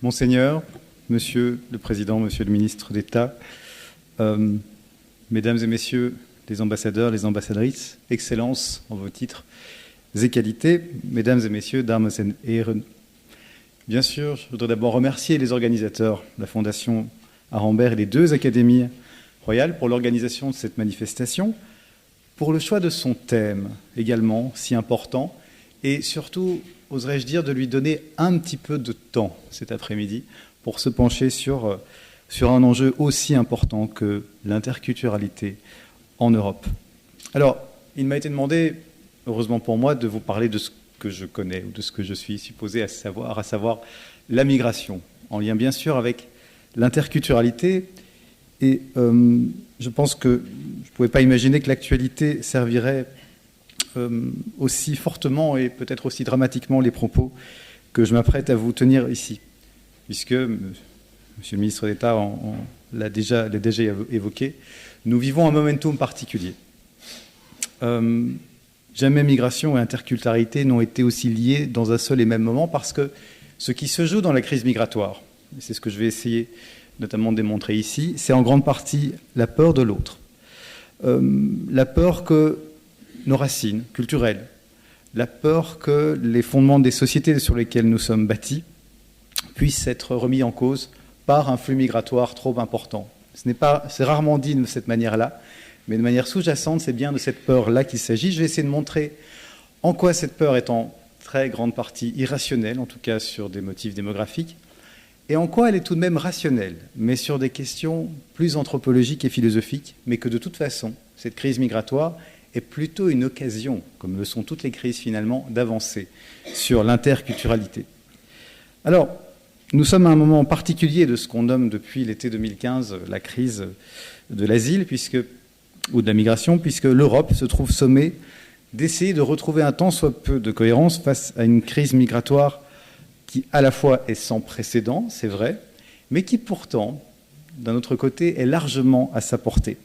Monseigneur, Monsieur le Président, Monsieur le Ministre d'État, Mesdames et Messieurs les ambassadeurs, les ambassadrices, Excellences en vos titres et qualités, Mesdames et Messieurs, Dames et Herren. Bien sûr, je voudrais d'abord remercier les organisateurs, la Fondation Arambert et les deux académies royales pour l'organisation de cette manifestation, pour le choix de son thème également si important et surtout, oserais-je dire, de lui donner un petit peu de temps cet après-midi pour se pencher sur un enjeu aussi important que l'interculturalité en Europe. Alors, il m'a été demandé, heureusement pour moi, de vous parler de ce que je connais ou de ce que je suis supposé à savoir la migration, en lien bien sûr avec l'interculturalité. Et je pense que je ne pouvais pas imaginer que l'actualité servirait aussi fortement et peut-être aussi dramatiquement les propos que je m'apprête à vous tenir ici, puisque, Monsieur le ministre d'État l'a déjà évoqué, nous vivons un momentum particulier. Jamais migration et interculturalité n'ont été aussi liés dans un seul et même moment, parce que ce qui se joue dans la crise migratoire, et c'est ce que je vais essayer notamment de démontrer ici, c'est en grande partie la peur de l'autre. La peur que nos racines culturelles, la peur que les fondements des sociétés sur lesquelles nous sommes bâtis puissent être remis en cause par un flux migratoire trop important. C'est rarement dit de cette manière-là, mais de manière sous-jacente, c'est bien de cette peur-là qu'il s'agit. Je vais essayer de montrer en quoi cette peur est en très grande partie irrationnelle, en tout cas sur des motifs démographiques, et en quoi elle est tout de même rationnelle, mais sur des questions plus anthropologiques et philosophiques, mais que de toute façon, cette crise migratoire est plutôt une occasion, comme le sont toutes les crises finalement, d'avancer sur l'interculturalité. Alors, nous sommes à un moment particulier de ce qu'on nomme depuis l'été 2015 la crise de l'asile, ou de la migration, puisque l'Europe se trouve sommée d'essayer de retrouver un tant soit peu de cohérence face à une crise migratoire qui à la fois est sans précédent, c'est vrai, mais qui pourtant, d'un autre côté, est largement à sa portée.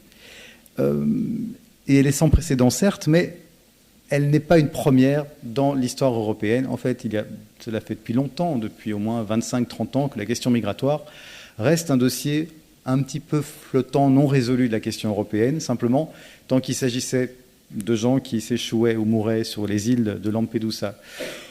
Et elle est sans précédent, certes, mais elle n'est pas une première dans l'histoire européenne. En fait, cela fait depuis longtemps, depuis au moins 25-30 ans, que la question migratoire reste un dossier un petit peu flottant, non résolu de la question européenne, simplement tant qu'il s'agissait de gens qui s'échouaient ou mouraient sur les îles de Lampedusa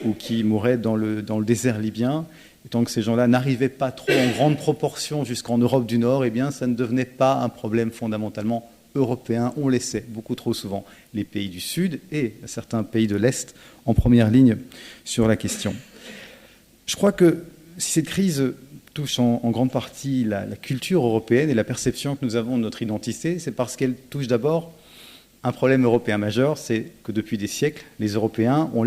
ou qui mouraient dans le désert libyen, et tant que ces gens-là n'arrivaient pas trop en grande proportion jusqu'en Europe du Nord, eh bien, ça ne devenait pas un problème fondamentalement européen. On laissait beaucoup trop souvent les pays du Sud et certains pays de l'Est en première ligne sur la question. Je crois que si cette crise touche en grande partie la culture européenne et la perception que nous avons de notre identité, c'est parce qu'elle touche d'abord un problème européen majeur, c'est que depuis des siècles, les Européens ont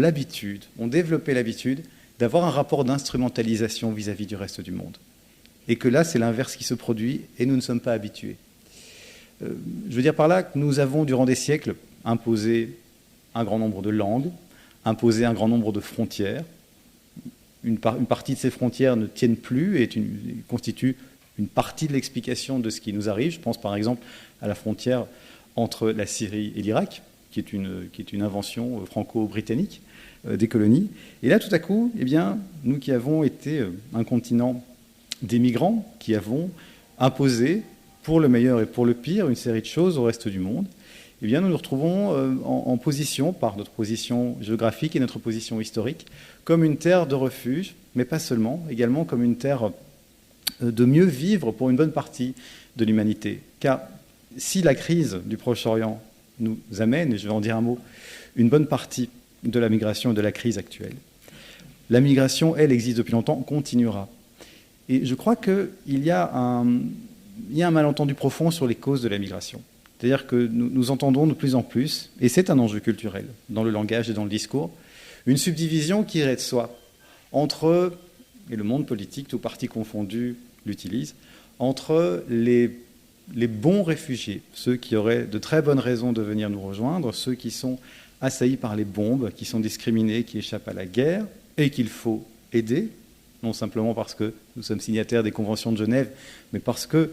développé l'habitude d'avoir un rapport d'instrumentalisation vis-à-vis du reste du monde. Et que là, c'est l'inverse qui se produit et nous ne sommes pas habitués. Je veux dire par là que nous avons, durant des siècles, imposé un grand nombre de langues, imposé un grand nombre de frontières. Une partie de ces frontières ne tiennent plus et constituent une partie de l'explication de ce qui nous arrive. Je pense par exemple à la frontière entre la Syrie et l'Irak, qui est une invention franco-britannique des colonies. Et là, tout à coup, eh bien, nous qui avons été un continent des migrants, qui avons imposé, pour le meilleur et pour le pire, une série de choses au reste du monde, eh bien, nous nous retrouvons en position, par notre position géographique et notre position historique, comme une terre de refuge, mais pas seulement, également comme une terre de mieux vivre pour une bonne partie de l'humanité. Car si la crise du Proche-Orient nous amène, et je vais en dire un mot, une bonne partie de la migration et de la crise actuelle, la migration, elle, existe depuis longtemps, continuera. Et je crois qu'il y a un malentendu profond sur les causes de la migration. C'est-à-dire que nous entendons de plus en plus, et c'est un enjeu culturel, dans le langage et dans le discours, une subdivision qui irait de soi entre, et le monde politique, tout parti confondu l'utilise, entre les bons réfugiés, ceux qui auraient de très bonnes raisons de venir nous rejoindre, ceux qui sont assaillis par les bombes, qui sont discriminés, qui échappent à la guerre, et qu'il faut aider, non simplement parce que nous sommes signataires des conventions de Genève, mais parce que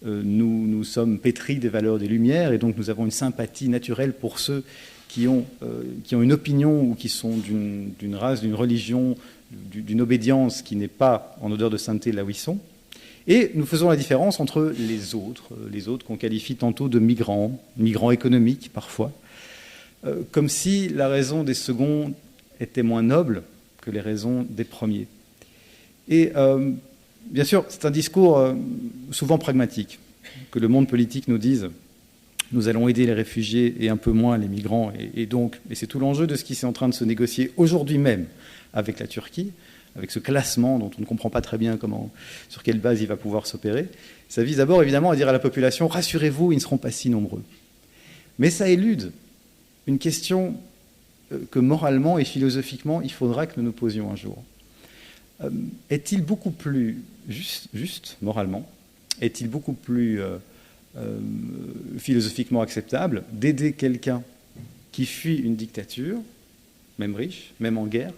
nous sommes pétris des valeurs des Lumières, et donc nous avons une sympathie naturelle pour ceux qui ont une opinion ou qui sont d'une race, d'une religion, d'une obédience qui n'est pas en odeur de sainteté là où ils sont. Et nous faisons la différence entre les autres qu'on qualifie tantôt de migrants économiques parfois, comme si la raison des seconds était moins noble que les raisons des premiers. Et bien sûr, c'est un discours souvent pragmatique, que le monde politique nous dise nous allons aider les réfugiés et un peu moins les migrants, et c'est tout l'enjeu de ce qui est en train de se négocier aujourd'hui même avec la Turquie, avec ce classement dont on ne comprend pas très bien sur quelle base il va pouvoir s'opérer. Ça vise d'abord évidemment à dire à la population, rassurez-vous, ils ne seront pas si nombreux. Mais ça élude une question que moralement et philosophiquement, il faudra que nous nous posions un jour. Est-il beaucoup plus juste moralement, est-il beaucoup plus philosophiquement acceptable d'aider quelqu'un qui fuit une dictature, même riche, même en guerre,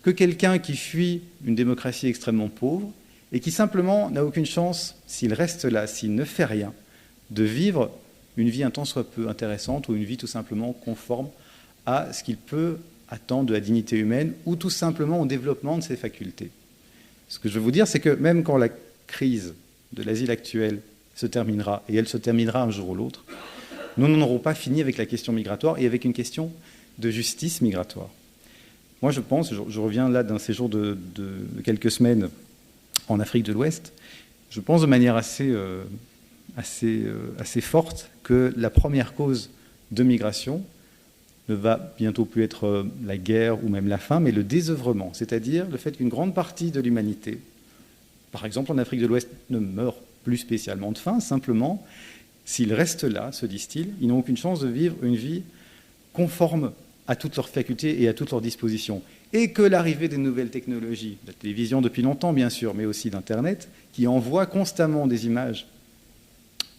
que quelqu'un qui fuit une démocratie extrêmement pauvre et qui simplement n'a aucune chance, s'il reste là, s'il ne fait rien, de vivre une vie un tant soit peu intéressante ou une vie tout simplement conforme à ce qu'il peut attendre de la dignité humaine ou tout simplement au développement de ses facultés. Ce que je veux vous dire, c'est que même quand la crise de l'asile actuelle se terminera, et elle se terminera un jour ou l'autre, nous n'en aurons pas fini avec la question migratoire et avec une question de justice migratoire. Moi, je pense, je reviens là d'un séjour de quelques semaines en Afrique de l'Ouest, je pense de manière assez forte que la première cause de migration ne va bientôt plus être la guerre ou même la faim, mais le désœuvrement, c'est-à-dire le fait qu'une grande partie de l'humanité, par exemple en Afrique de l'Ouest, ne meurt plus spécialement de faim, simplement, s'ils restent là, se disent-ils, ils n'ont aucune chance de vivre une vie conforme à toutes leurs facultés et à toutes leurs dispositions. Et que l'arrivée des nouvelles technologies, la télévision depuis longtemps bien sûr, mais aussi d'Internet, qui envoie constamment des images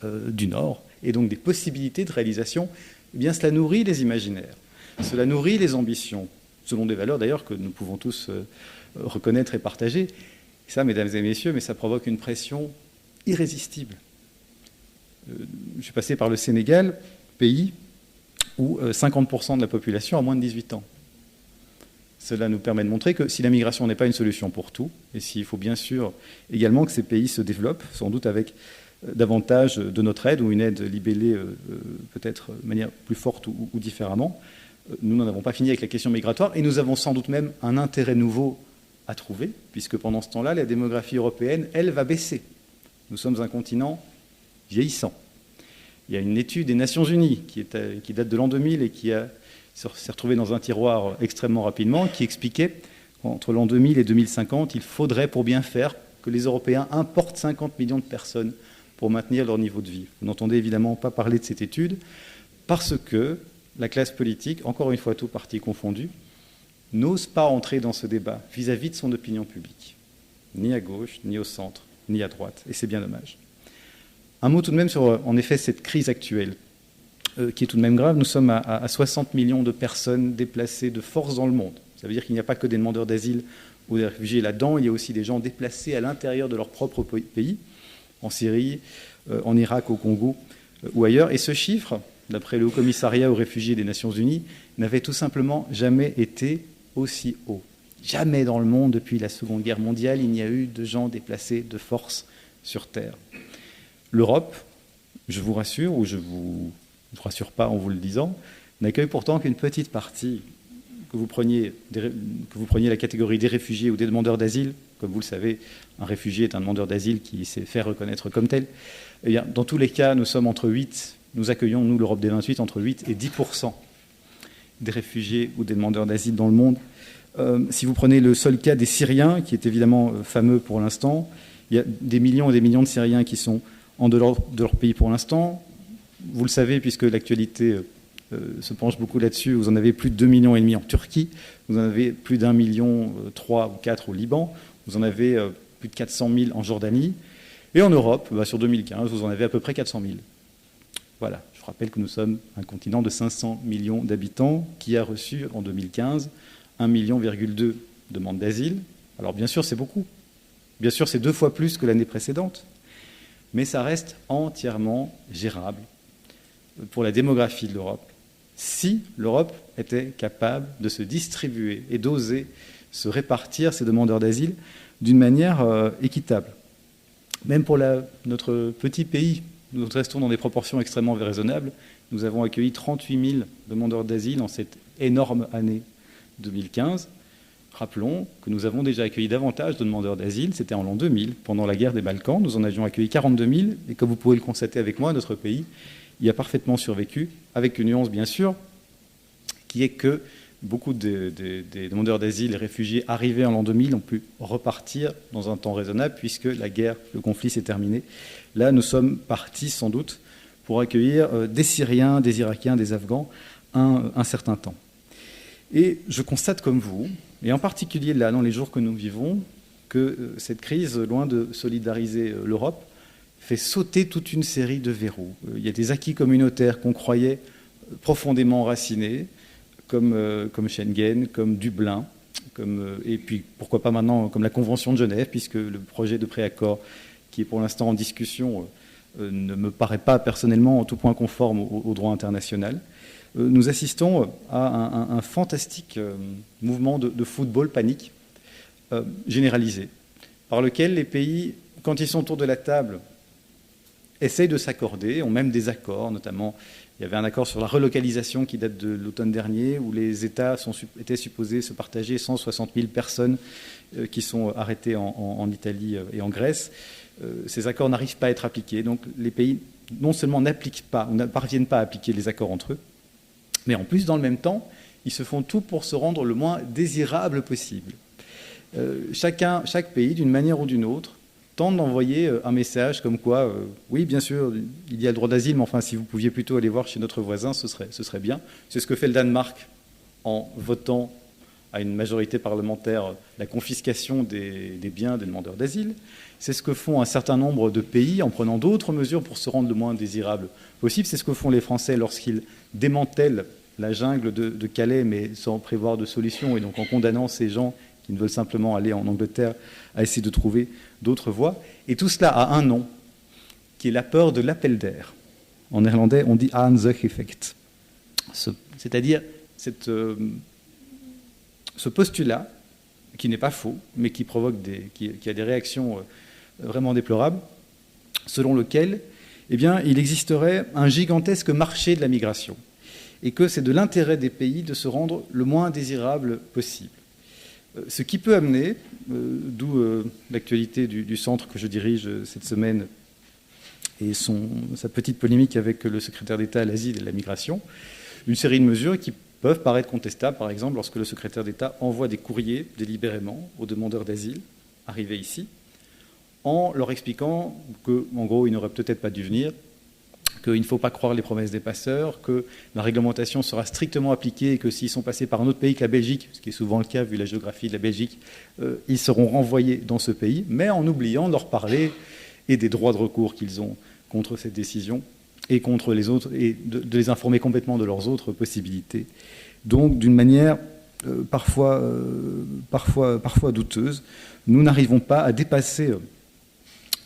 du Nord, et donc des possibilités de réalisation, eh bien cela nourrit les imaginaires, cela nourrit les ambitions, selon des valeurs d'ailleurs que nous pouvons tous reconnaître et partager. Et ça, mesdames et messieurs, mais ça provoque une pression irrésistible. Je suis passé par le Sénégal, pays où 50% de la population a moins de 18 ans. Cela nous permet de montrer que si la migration n'est pas une solution pour tout, et s'il faut bien sûr également que ces pays se développent, sans doute avec davantage de notre aide ou une aide libellée peut-être de manière plus forte ou différemment, nous n'en avons pas fini avec la question migratoire et nous avons sans doute même un intérêt nouveau à trouver, puisque pendant ce temps-là, la démographie européenne, elle, va baisser. Nous sommes un continent vieillissant. Il y a une étude des Nations Unies qui date de l'an 2000 et qui s'est retrouvée dans un tiroir extrêmement rapidement, qui expliquait qu'entre l'an 2000 et 2050, il faudrait, pour bien faire, que les Européens importent 50 millions de personnes pour maintenir leur niveau de vie. Vous n'entendez évidemment pas parler de cette étude, parce que la classe politique, encore une fois tout parti confondu, n'ose pas entrer dans ce débat vis-à-vis de son opinion publique, ni à gauche, ni au centre, ni à droite, et c'est bien dommage. Un mot tout de même sur, en effet, cette crise actuelle, qui est tout de même grave. Nous sommes à 60 millions de personnes déplacées de force dans le monde. Ça veut dire qu'il n'y a pas que des demandeurs d'asile ou des réfugiés là-dedans, il y a aussi des gens déplacés à l'intérieur de leur propre pays, en Syrie, en Irak, au Congo ou ailleurs. Et ce chiffre, d'après le Haut-Commissariat aux réfugiés des Nations Unies, n'avait tout simplement jamais été aussi haut. Jamais dans le monde, depuis la Seconde Guerre mondiale, il n'y a eu de gens déplacés de force sur Terre. L'Europe, je vous rassure, ou je ne vous rassure pas en vous le disant, n'accueille pourtant qu'une petite partie. Que vous preniez la catégorie des réfugiés ou des demandeurs d'asile, comme vous le savez, un réfugié est un demandeur d'asile qui s'est fait reconnaître comme tel. Eh bien, dans tous les cas, nous accueillons, nous, l'Europe des 28, entre 8 et 10% des réfugiés ou des demandeurs d'asile dans le monde. Si vous prenez le seul cas des Syriens, qui est évidemment fameux pour l'instant, il y a des millions et des millions de Syriens qui sont en dehors de leur pays pour l'instant. Vous le savez, puisque l'actualité se penche beaucoup là-dessus, vous en avez plus de 2,5 millions en Turquie, vous en avez plus d'1,3 million ou 4 au Liban, vous en avez plus de 400 000 en Jordanie, et en Europe, sur 2015, vous en avez à peu près 400 000. Voilà, je vous rappelle que nous sommes un continent de 500 millions d'habitants qui a reçu en 2015 1,2 million de demandes d'asile. Alors bien sûr, c'est beaucoup. Bien sûr, c'est 2 fois plus que l'année précédente. Mais ça reste entièrement gérable pour la démographie de l'Europe. si l'Europe était capable de se distribuer et d'oser se répartir ces demandeurs d'asile d'une manière équitable. Même pour notre petit pays, nous restons dans des proportions extrêmement raisonnables. Nous avons accueilli 38 000 demandeurs d'asile en cette énorme année 2015. Rappelons que nous avons déjà accueilli davantage de demandeurs d'asile, c'était en l'an 2000, pendant la guerre des Balkans. Nous en avions accueilli 42 000, et comme vous pouvez le constater avec moi, notre pays y a parfaitement survécu, avec une nuance bien sûr, qui est que beaucoup des demandeurs d'asile et réfugiés arrivés en l'an 2000 ont pu repartir dans un temps raisonnable, puisque la guerre, le conflit s'est terminé. Là, nous sommes partis sans doute pour accueillir des Syriens, des Irakiens, des Afghans un certain temps. Et je constate comme vous, et en particulier là, dans les jours que nous vivons, que cette crise, loin de solidariser l'Europe, fait sauter toute une série de verrous. Il y a des acquis communautaires qu'on croyait profondément enracinés, comme Schengen, comme Dublin, et puis pourquoi pas maintenant comme la Convention de Genève, puisque le projet de préaccord qui est pour l'instant en discussion ne me paraît pas personnellement en tout point conforme au droit international. Nous assistons à un fantastique mouvement de football panique généralisé, par lequel les pays, quand ils sont autour de la table, essayent de s'accorder, ont même des accords, notamment il y avait un accord sur la relocalisation qui date de l'automne dernier, où les États étaient supposés se partager 160 000 personnes qui sont arrêtées en Italie et en Grèce. Ces accords n'arrivent pas à être appliqués, donc les pays non seulement n'appliquent pas, ou ne parviennent pas à appliquer les accords entre eux, mais en plus, dans le même temps, ils se font tout pour se rendre le moins désirable possible. Chaque pays, d'une manière ou d'une autre, tente d'envoyer un message comme quoi, oui, bien sûr, il y a le droit d'asile, mais enfin, si vous pouviez plutôt aller voir chez notre voisin, ce serait bien. C'est ce que fait le Danemark en votant à une majorité parlementaire la confiscation des biens des demandeurs d'asile. C'est ce que font un certain nombre de pays en prenant d'autres mesures pour se rendre le moins désirable possible. C'est ce que font les Français lorsqu'ils démantèlent la jungle de Calais, mais sans prévoir de solution, et donc en condamnant ces gens qui ne veulent simplement aller en Angleterre à essayer de trouver d'autres voies. Et tout cela a un nom, qui est la peur de l'appel d'air. En néerlandais, on dit aanzuchteffect. C'est-à-dire ce postulat, qui n'est pas faux, mais qui provoque qui a des réactions vraiment déplorables, selon lequel il existerait un gigantesque marché de la migration, et que c'est de l'intérêt des pays de se rendre le moins désirable possible. Ce qui peut amener, d'où l'actualité du centre que je dirige cette semaine et sa petite polémique avec le secrétaire d'État à l'asile et à la migration, une série de mesures qui peuvent paraître contestables, par exemple lorsque le secrétaire d'État envoie des courriers délibérément aux demandeurs d'asile arrivés ici, en leur expliquant qu'en gros, ils n'auraient peut-être pas dû venir, qu'il ne faut pas croire les promesses des passeurs, que la réglementation sera strictement appliquée et que s'ils sont passés par un autre pays que la Belgique, ce qui est souvent le cas vu la géographie de la Belgique, ils seront renvoyés dans ce pays, mais en oubliant de leur parler et des droits de recours qu'ils ont contre cette décision et contre les autres, et de les informer complètement de leurs autres possibilités. Donc, d'une manière parfois douteuse, nous n'arrivons pas à dépasser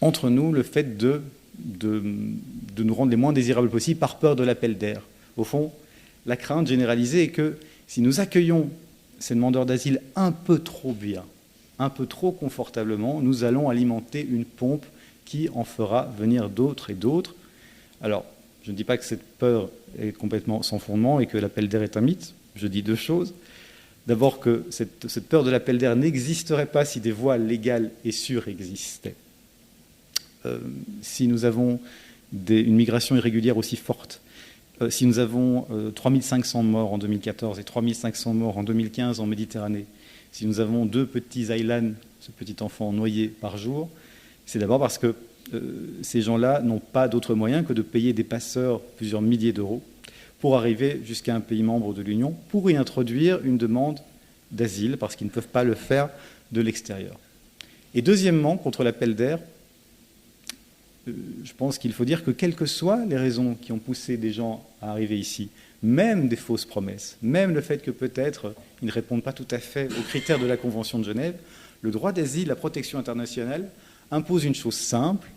entre nous le fait de nous rendre les moins désirables possibles par peur de l'appel d'air. Au fond, la crainte généralisée est que si nous accueillons ces demandeurs d'asile un peu trop bien, un peu trop confortablement, nous allons alimenter une pompe qui en fera venir d'autres et d'autres. Alors, je ne dis pas que cette peur est complètement sans fondement et que l'appel d'air est un mythe. Je dis deux choses. D'abord que cette peur de l'appel d'air n'existerait pas si des voies légales et sûres existaient. Si nous avons une migration irrégulière aussi forte, si nous avons 3500 morts en 2014 et 3500 morts en 2015 en Méditerranée, si nous avons 2 petits Aylan, ce petit enfant noyé par jour, c'est d'abord parce que ces gens-là n'ont pas d'autre moyen que de payer des passeurs plusieurs milliers d'euros pour arriver jusqu'à un pays membre de l'Union pour y introduire une demande d'asile parce qu'ils ne peuvent pas le faire de l'extérieur. Et deuxièmement, contre l'appel d'air, je pense qu'il faut dire que quelles que soient les raisons qui ont poussé des gens à arriver ici, même des fausses promesses, même le fait que peut-être ils ne répondent pas tout à fait aux critères de la Convention de Genève, le droit d'asile, la protection internationale impose une chose simple,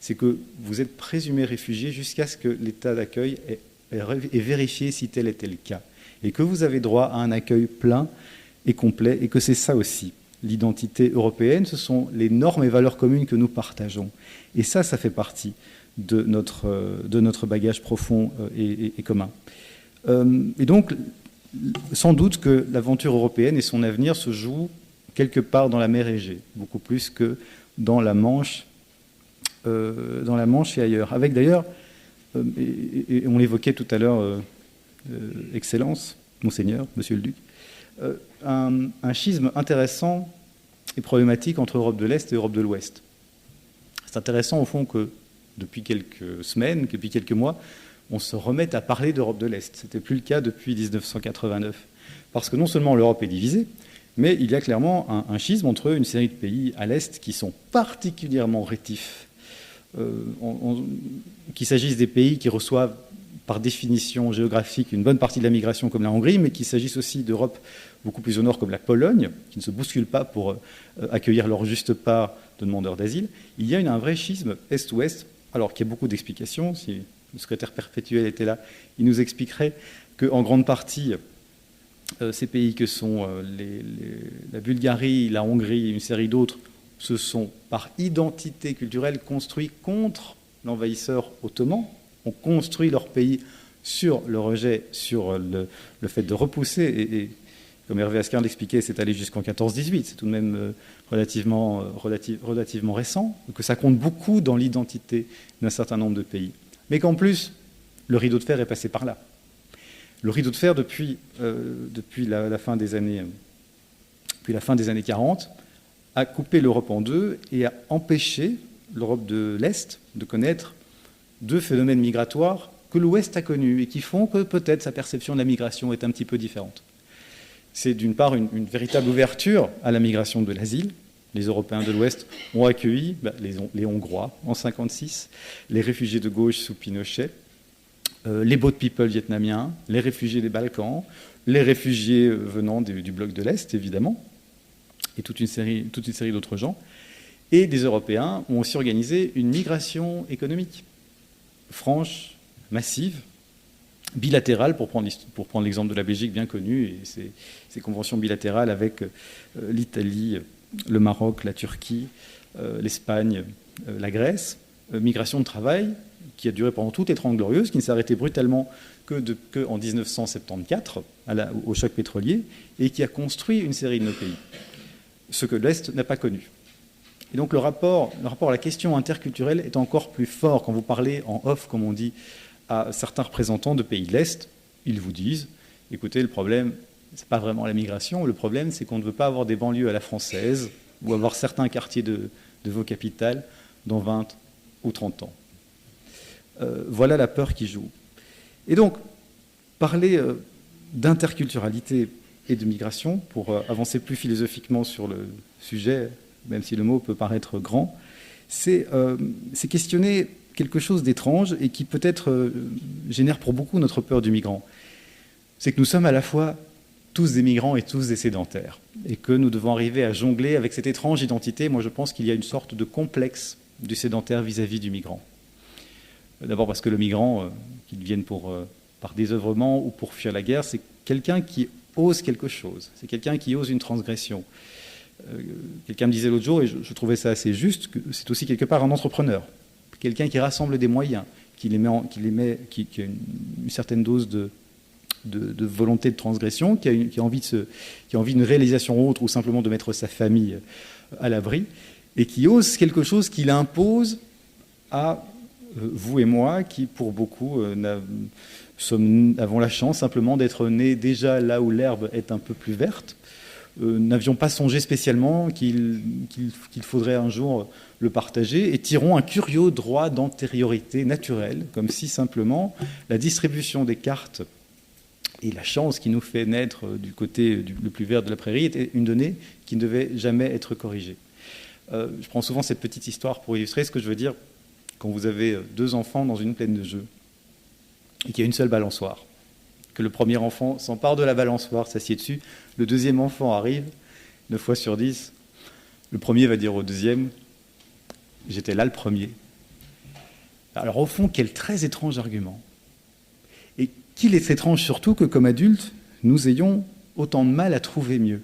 c'est que vous êtes présumé réfugié jusqu'à ce que l'État d'accueil ait et vérifier si tel était le cas. Et que vous avez droit à un accueil plein et complet, et que c'est ça aussi. L'identité européenne, ce sont les normes et valeurs communes que nous partageons. Et ça fait partie de notre bagage profond et commun. Et donc, sans doute que l'aventure européenne et son avenir se jouent quelque part dans la mer Égée, beaucoup plus que dans la Manche et ailleurs. Avec d'ailleurs, et on l'évoquait tout à l'heure, Excellence, Monseigneur, Monsieur le Duc, un schisme intéressant et problématique entre Europe de l'Est et Europe de l'Ouest. C'est intéressant au fond que depuis quelques semaines, depuis quelques mois, on se remette à parler d'Europe de l'Est. Ce n'était plus le cas depuis 1989. Parce que non seulement l'Europe est divisée, mais il y a clairement un schisme entre une série de pays à l'Est qui sont particulièrement rétifs. Qu'il s'agisse des pays qui reçoivent par définition géographique une bonne partie de la migration comme la Hongrie, mais qu'il s'agisse aussi d'Europe beaucoup plus au nord comme la Pologne, qui ne se bouscule pas pour accueillir leur juste part de demandeurs d'asile, il y a un vrai schisme Est-Ouest, alors qu'il y a beaucoup d'explications. Si le secrétaire perpétuel était là, il nous expliquerait qu'en grande partie, ces pays que sont la Bulgarie, la Hongrie, une série d'autres, se sont par identité culturelle construits contre l'envahisseur ottoman, ont construit leur pays sur le rejet, sur le fait de repousser, et comme Hervé Asquin l'expliquait, c'est allé jusqu'en 14-18, c'est tout de même relativement récent, que ça compte beaucoup dans l'identité d'un certain nombre de pays. Mais qu'en plus, le rideau de fer est passé par là. Le rideau de fer, depuis la fin des années 40, a coupé l'Europe en deux et a empêché l'Europe de l'Est de connaître deux phénomènes migratoires que l'Ouest a connus et qui font que peut-être sa perception de la migration est un petit peu différente. C'est d'une part une véritable ouverture à la migration de l'asile. Les Européens de l'Ouest ont accueilli les Hongrois en 1956, les réfugiés de gauche sous Pinochet, les boat people vietnamiens, les réfugiés des Balkans, les réfugiés venant du bloc de l'Est, évidemment, et toute une série d'autres gens. Et des Européens ont aussi organisé une migration économique, franche, massive, bilatérale, pour prendre l'exemple de la Belgique bien connue, et ces conventions bilatérales avec l'Italie, le Maroc, la Turquie, l'Espagne, la Grèce, migration de travail qui a duré pendant toutes les 30 Glorieuses, qui ne s'est arrêtée brutalement qu'en 1974, au choc pétrolier, et qui a construit une série de nos pays, ce que l'Est n'a pas connu. Et donc le rapport à la question interculturelle est encore plus fort. Quand vous parlez en off, comme on dit, à certains représentants de pays de l'Est, ils vous disent, écoutez, le problème, ce n'est pas vraiment la migration, le problème, c'est qu'on ne veut pas avoir des banlieues à la française ou avoir certains quartiers de vos capitales dans 20 ou 30 ans. Voilà la peur qui joue. Et donc, parler d'interculturalité et de migration, pour avancer plus philosophiquement sur le sujet, même si le mot peut paraître grand, c'est questionner quelque chose d'étrange et qui peut-être génère pour beaucoup notre peur du migrant. C'est que nous sommes à la fois tous des migrants et tous des sédentaires, et que nous devons arriver à jongler avec cette étrange identité. Moi, je pense qu'il y a une sorte de complexe du sédentaire vis-à-vis du migrant. D'abord parce que le migrant, qu'il vienne par désœuvrement ou pour fuir la guerre, c'est quelqu'un qui ose quelque chose, c'est quelqu'un qui ose une transgression. Quelqu'un me disait l'autre jour, et je trouvais ça assez juste, que c'est aussi quelque part un entrepreneur, quelqu'un qui rassemble des moyens, qui a une certaine dose de volonté de transgression, qui a envie d'une réalisation autre, ou simplement de mettre sa famille à l'abri, et qui ose quelque chose qu'il impose à vous et moi, qui pour beaucoup avons la chance simplement d'être nés déjà là où l'herbe est un peu plus verte. N'avions pas songé spécialement qu'il faudrait un jour le partager, et tirons un curieux droit d'antériorité naturelle, comme si simplement la distribution des cartes et la chance qui nous fait naître du côté le plus vert de la prairie était une donnée qui ne devait jamais être corrigée. Je prends souvent cette petite histoire pour illustrer ce que je veux dire. Quand vous avez deux enfants dans une plaine de jeux et qu'il y a une seule balançoire, que le premier enfant s'empare de la balançoire, s'assied dessus, le deuxième enfant arrive, 9 fois sur 10, le premier va dire au deuxième « j'étais là le premier ». Alors au fond, quel très étrange argument. Et qu'il est étrange surtout que, comme adultes, nous ayons autant de mal à trouver mieux.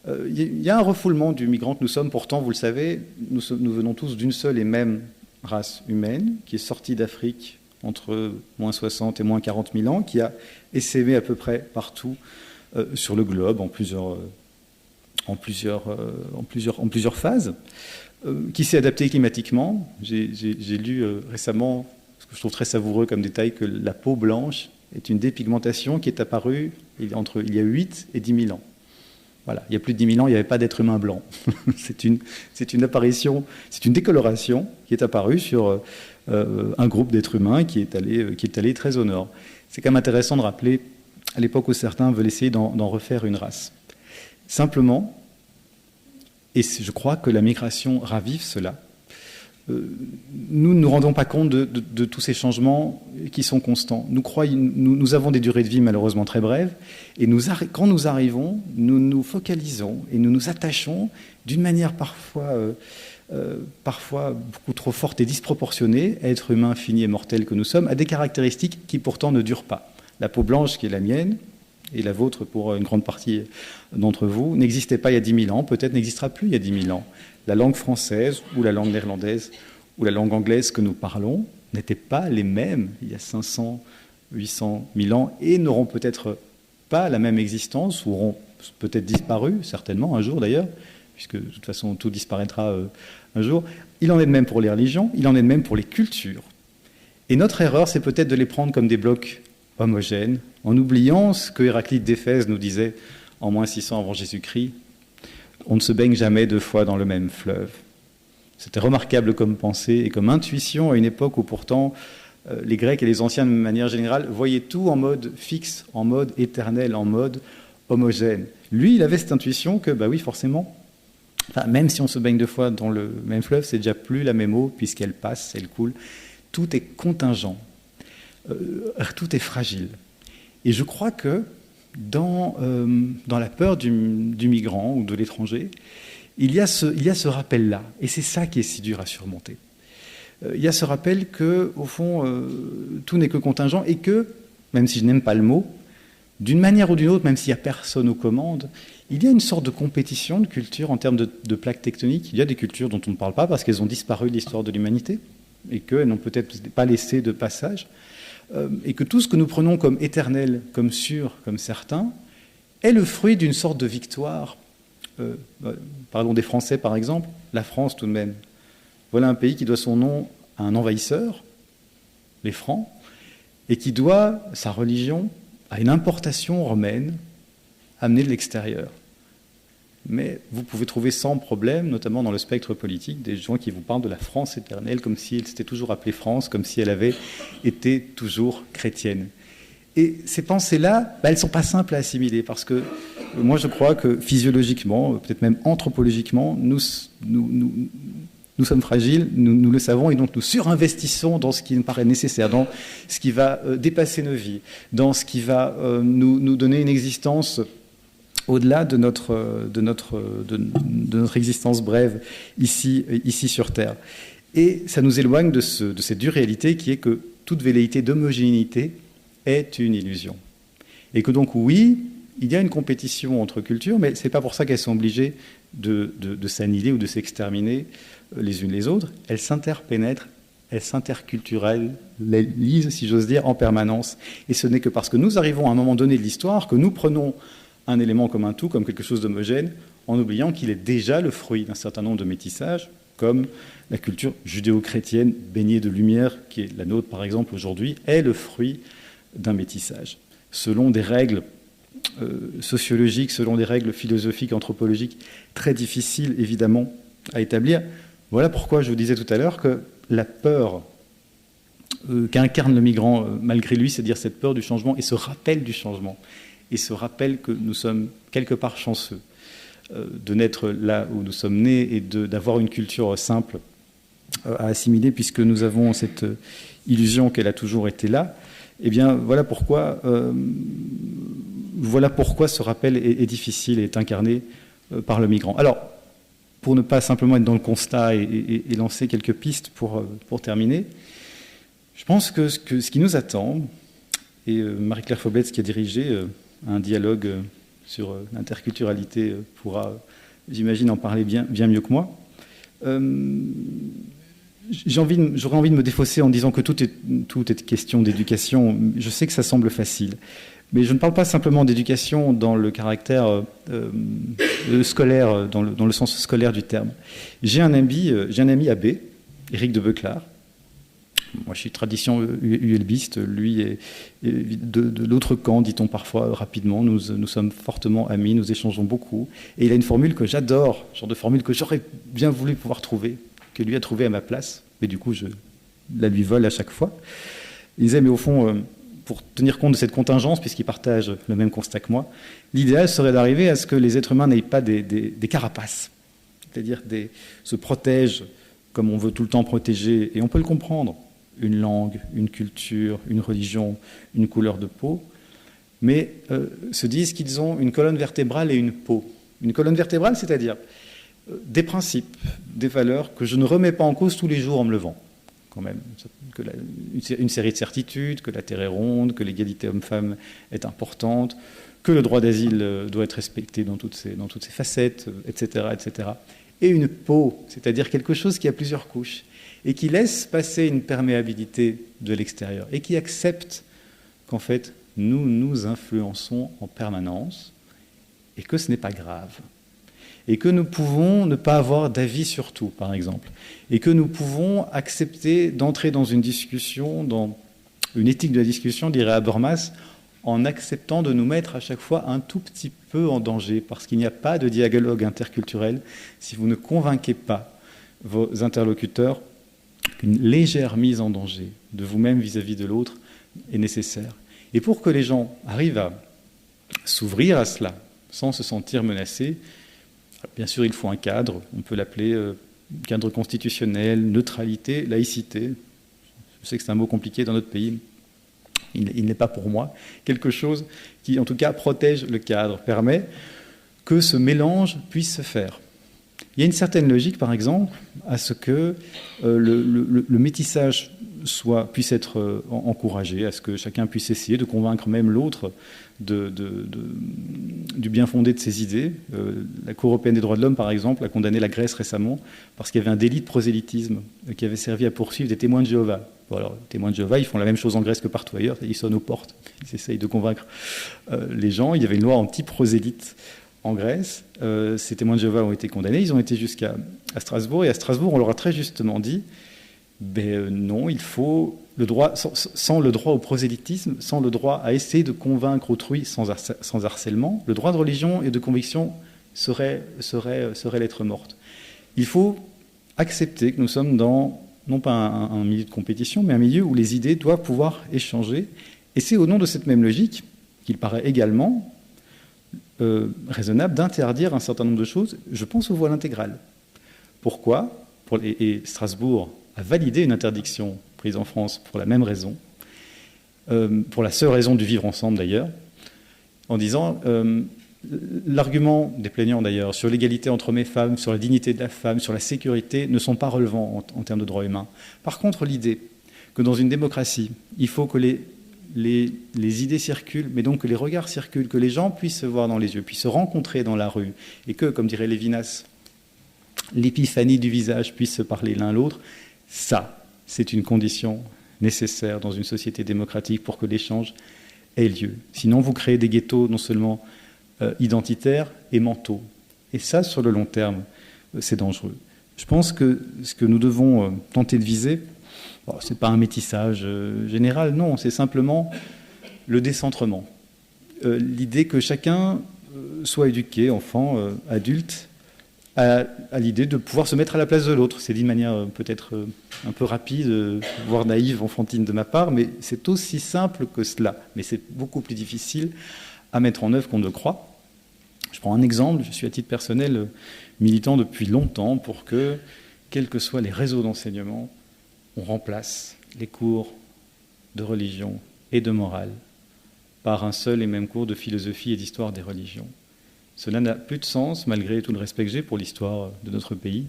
Il y a un refoulement du migrant que nous sommes, pourtant, vous le savez, nous venons tous d'une seule et même race humaine, qui est sortie d'Afrique entre moins 60 et moins 40 000 ans, qui a essaimé à peu près partout sur le globe en plusieurs phases, qui s'est adapté climatiquement. J'ai lu récemment, ce que je trouve très savoureux comme détail, que la peau blanche est une dépigmentation qui est apparue il y a 8 et 10 000 ans. Voilà, il y a plus de 10 000 ans, il n'y avait pas d'être humain blanc. C'est une apparition, c'est une décoloration qui est apparue sur un groupe d'êtres humains qui est allé très au nord. C'est quand même intéressant de rappeler, à l'époque où certains veulent essayer d'en refaire une race. Simplement, et je crois que la migration ravive cela, nous ne nous rendons pas compte de tous ces changements qui sont constants. Nous avons des durées de vie malheureusement très brèves, et quand nous arrivons, nous nous focalisons et nous nous attachons d'une manière parfois beaucoup trop forte et disproportionnée, être humain fini et mortel que nous sommes, à des caractéristiques qui pourtant ne durent pas. La peau blanche qui est la mienne, et la vôtre pour une grande partie d'entre vous, n'existait pas il y a 10 000 ans, peut-être n'existera plus il y a 10 000 ans. La langue française ou la langue néerlandaise ou la langue anglaise que nous parlons n'étaient pas les mêmes il y a 500, 800 000 ans et n'auront peut-être pas la même existence ou auront peut-être disparu, certainement un jour d'ailleurs, puisque de toute façon tout disparaîtra un jour. Il en est de même pour les religions, il en est de même pour les cultures. Et notre erreur, c'est peut-être de les prendre comme des blocs homogènes, en oubliant ce que Héraclite d'Éphèse nous disait en moins 600 avant Jésus-Christ. On ne se baigne jamais 2 fois dans le même fleuve. C'était remarquable comme pensée et comme intuition à une époque où pourtant les Grecs et les anciens de manière générale voyaient tout en mode fixe, en mode éternel, en mode homogène. Lui, il avait cette intuition que, bah oui, forcément, même si on se baigne 2 fois dans le même fleuve, c'est déjà plus la même eau puisqu'elle passe, elle coule. Tout est contingent, tout est fragile. Et je crois que dans la peur du migrant ou de l'étranger, il y a ce rappel-là. Et c'est ça qui est si dur à surmonter. Il y a ce rappel que, au fond, tout n'est que contingent et que, même si je n'aime pas le mot, d'une manière ou d'une autre, même s'il n'y a personne aux commandes, il y a une sorte de compétition de culture en termes de plaques tectoniques. Il y a des cultures dont on ne parle pas parce qu'elles ont disparu de l'histoire de l'humanité et qu'elles n'ont peut-être pas laissé de passage. Et que tout ce que nous prenons comme éternel, comme sûr, comme certain, est le fruit d'une sorte de victoire. Parlons des Français, par exemple. La France, tout de même. Voilà un pays qui doit son nom à un envahisseur, les Francs, et qui doit sa religion à une importation romaine amenée de l'extérieur. Mais vous pouvez trouver sans problème, notamment dans le spectre politique, des gens qui vous parlent de la France éternelle, comme si elle s'était toujours appelée France, comme si elle avait été toujours chrétienne. Et ces pensées-là, elles ne sont pas simples à assimiler, parce que moi je crois que physiologiquement, peut-être même anthropologiquement, nous sommes fragiles, nous le savons, et donc nous surinvestissons dans ce qui nous paraît nécessaire, dans ce qui va dépasser nos vies, dans ce qui va nous donner une existence au-delà de notre existence brève ici sur Terre. Et ça nous éloigne de cette dure réalité qui est que toute velléité d'homogénéité est une illusion. Et que donc, oui, il y a une compétition entre cultures, mais ce n'est pas pour ça qu'elles sont obligées de s'annihiler ou de s'exterminer les unes les autres. Elles s'interpénètrent, elles s'interculturalisent, si j'ose dire, en permanence. Et ce n'est que parce que nous arrivons à un moment donné de l'histoire que nous prenons un élément comme un tout, comme quelque chose d'homogène, en oubliant qu'il est déjà le fruit d'un certain nombre de métissages, comme la culture judéo-chrétienne baignée de lumière, qui est la nôtre par exemple aujourd'hui, est le fruit d'un métissage. Selon des règles sociologiques, selon des règles philosophiques, anthropologiques, très difficiles évidemment à établir. Voilà pourquoi je vous disais tout à l'heure que la peur qu'incarne le migrant malgré lui, c'est-à-dire cette peur du changement et ce rappel du changement, et ce rappel que nous sommes quelque part chanceux de naître là où nous sommes nés et d'avoir une culture simple à assimiler, puisque nous avons cette illusion qu'elle a toujours été là. Eh bien, voilà pourquoi ce rappel est difficile et est incarné par le migrant. Alors, pour ne pas simplement être dans le constat et lancer quelques pistes pour terminer, je pense que ce qui nous attend, Et Marie-Claire Faubletz, qui a dirigé un dialogue sur l'interculturalité, pourra, j'imagine, en parler bien mieux que moi. J'aurais envie de me défausser en disant que tout est question d'éducation. Je sais que ça semble facile. Mais je ne parle pas simplement d'éducation dans le caractère scolaire, dans le sens scolaire du terme. J'ai un ami abbé, Éric de Beuclard. Moi, je suis tradition ULBiste, lui est de l'autre camp, dit-on parfois rapidement. Nous sommes fortement amis, nous échangeons beaucoup. Et il a une formule que j'adore, genre de formule que j'aurais bien voulu pouvoir trouver, que lui a trouvé à ma place. Mais du coup, je la lui vole à chaque fois. Il disait, mais au fond, pour tenir compte de cette contingence, puisqu'il partage le même constat que moi, l'idéal serait d'arriver à ce que les êtres humains n'aient pas des carapaces. C'est-à-dire se protègent comme on veut tout le temps protéger, et on peut le comprendre, une langue, une culture, une religion, une couleur de peau, mais se disent qu'ils ont une colonne vertébrale et une peau. Une colonne vertébrale, c'est-à-dire des principes, des valeurs que je ne remets pas en cause tous les jours en me levant, quand même. Une série de certitudes, que la Terre est ronde, que l'égalité homme-femme est importante, que le droit d'asile doit être respecté dans toutes ses facettes, etc., etc. Et une peau, c'est-à-dire quelque chose qui a plusieurs couches, et qui laisse passer une perméabilité de l'extérieur, et qui accepte qu'en fait, nous nous influençons en permanence, et que ce n'est pas grave. Et que nous pouvons ne pas avoir d'avis sur tout, par exemple. Et que nous pouvons accepter d'entrer dans une discussion, dans une éthique de la discussion, dirait Habermas, en acceptant de nous mettre à chaque fois un tout petit peu en danger, parce qu'il n'y a pas de dialogue interculturel si vous ne convainquez pas vos interlocuteurs qu'une légère mise en danger de vous-même vis-à-vis de l'autre est nécessaire. Et pour que les gens arrivent à s'ouvrir à cela, sans se sentir menacés, bien sûr, il faut un cadre, on peut l'appeler cadre constitutionnel, neutralité, laïcité. Je sais que c'est un mot compliqué dans notre pays, il n'est pas pour moi. Quelque chose qui, en tout cas, protège le cadre, permet que ce mélange puisse se faire. Il y a une certaine logique, par exemple, à ce que le métissage puisse être encouragé, à ce que chacun puisse essayer de convaincre même l'autre du bien fondé de ses idées. La Cour européenne des droits de l'homme, par exemple, a condamné la Grèce récemment parce qu'il y avait un délit de prosélytisme qui avait servi à poursuivre des témoins de Jéhovah. Bon, alors, les témoins de Jéhovah, ils font la même chose en Grèce que partout ailleurs, ils sonnent aux portes, ils essayent de convaincre les gens. Il y avait une loi anti-prosélyte en Grèce. Ces témoins de Jéhovah ont été condamnés, ils ont été jusqu'à Strasbourg, et à Strasbourg, on leur a très justement dit non, il faut le droit, sans le droit au prosélytisme, sans le droit à essayer de convaincre autrui sans harcèlement, le droit de religion et de conviction serait lettre morte. Il faut accepter que nous sommes dans, non pas un milieu de compétition, mais un milieu où les idées doivent pouvoir échanger. Et c'est au nom de cette même logique qu'il paraît également raisonnable d'interdire un certain nombre de choses. Je pense au voile intégral. Pourquoi ? Et Strasbourg a validé une interdiction prise en France pour la même raison, pour la seule raison du vivre ensemble d'ailleurs, en disant l'argument des plaignants d'ailleurs sur l'égalité entre hommes et femmes, sur la dignité de la femme, sur la sécurité ne sont pas relevants en termes de droits humains. Par contre, l'idée que dans une démocratie, il faut que les idées circulent, mais donc que les regards circulent, que les gens puissent se voir dans les yeux, puissent se rencontrer dans la rue, et que, comme dirait Lévinas, l'épiphanie du visage puisse se parler l'un l'autre, ça, c'est une condition nécessaire dans une société démocratique pour que l'échange ait lieu. Sinon, vous créez des ghettos non seulement identitaires et mentaux. Et ça, sur le long terme, c'est dangereux. Je pense que ce que nous devons tenter de viser, ce n'est pas un métissage général, non, c'est simplement le décentrement. L'idée que chacun soit éduqué, enfant, adulte, à l'idée de pouvoir se mettre à la place de l'autre. C'est dit de manière peut-être un peu rapide, voire naïve, enfantine de ma part, mais c'est aussi simple que cela. Mais c'est beaucoup plus difficile à mettre en œuvre qu'on ne le croit. Je prends un exemple, je suis à titre personnel militant depuis longtemps pour que, quels que soient les réseaux d'enseignement, on remplace les cours de religion et de morale par un seul et même cours de philosophie et d'histoire des religions. Cela n'a plus de sens, malgré tout le respect que j'ai pour l'histoire de notre pays,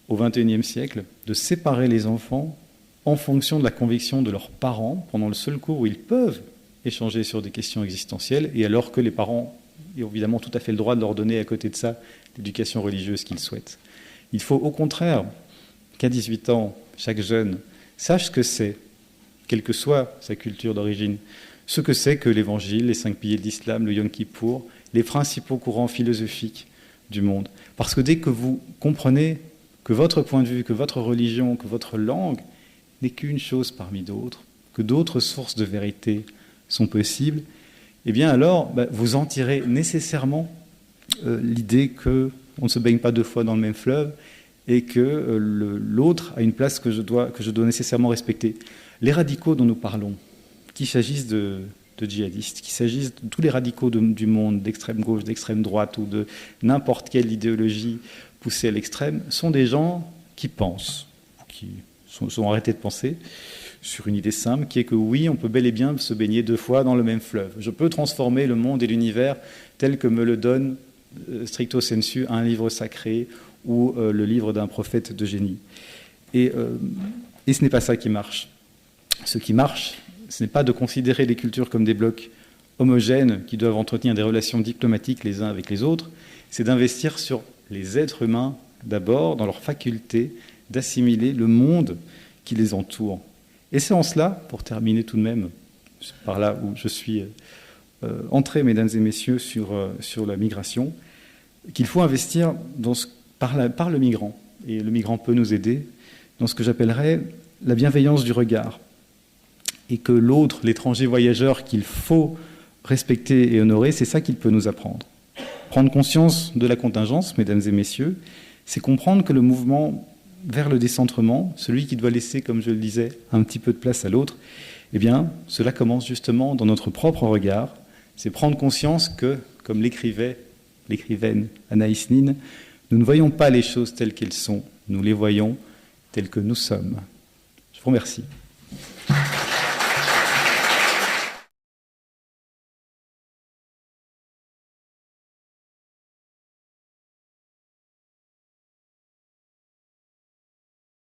au XXIe siècle, de séparer les enfants en fonction de la conviction de leurs parents pendant le seul cours où ils peuvent échanger sur des questions existentielles, et alors que les parents ont évidemment tout à fait le droit de leur donner à côté de ça l'éducation religieuse qu'ils souhaitent. Il faut au contraire qu'à 18 ans, chaque jeune sache ce que c'est, quelle que soit sa culture d'origine, ce que c'est que l'Évangile, les 5 piliers de l'islam, le Yom Kippour, les principaux courants philosophiques du monde. Parce que dès que vous comprenez que votre point de vue, que votre religion, que votre langue n'est qu'une chose parmi d'autres, que d'autres sources de vérité sont possibles, eh bien alors, vous en tirez nécessairement l'idée qu'on ne se baigne pas 2 fois dans le même fleuve et que l'autre a une place que je dois nécessairement respecter. Les radicaux dont nous parlons, qu'il s'agisse de djihadistes, qu'il s'agisse de tous les radicaux du monde, d'extrême gauche, d'extrême droite ou de n'importe quelle idéologie poussée à l'extrême, sont des gens qui pensent, qui sont arrêtés de penser sur une idée simple, qui est que oui, on peut bel et bien se baigner 2 fois dans le même fleuve. Je peux transformer le monde et l'univers tel que me le donne stricto sensu un livre sacré ou le livre d'un prophète de génie. Et ce n'est pas ça qui marche. Ce qui marche, ce n'est pas de considérer les cultures comme des blocs homogènes qui doivent entretenir des relations diplomatiques les uns avec les autres, c'est d'investir sur les êtres humains d'abord, dans leur faculté d'assimiler le monde qui les entoure. Et c'est en cela, pour terminer tout de même, par là où je suis entré, mesdames et messieurs, sur la migration, qu'il faut investir par le migrant. Et le migrant peut nous aider dans ce que j'appellerais la bienveillance du regard. Et que l'autre, l'étranger voyageur qu'il faut respecter et honorer, c'est ça qu'il peut nous apprendre. Prendre conscience de la contingence, mesdames et messieurs, c'est comprendre que le mouvement vers le décentrement, celui qui doit laisser, comme je le disais, un petit peu de place à l'autre, eh bien, cela commence justement dans notre propre regard. C'est prendre conscience que, comme l'écrivaine Anaïs Nin, nous ne voyons pas les choses telles qu'elles sont, nous les voyons telles que nous sommes. Je vous remercie.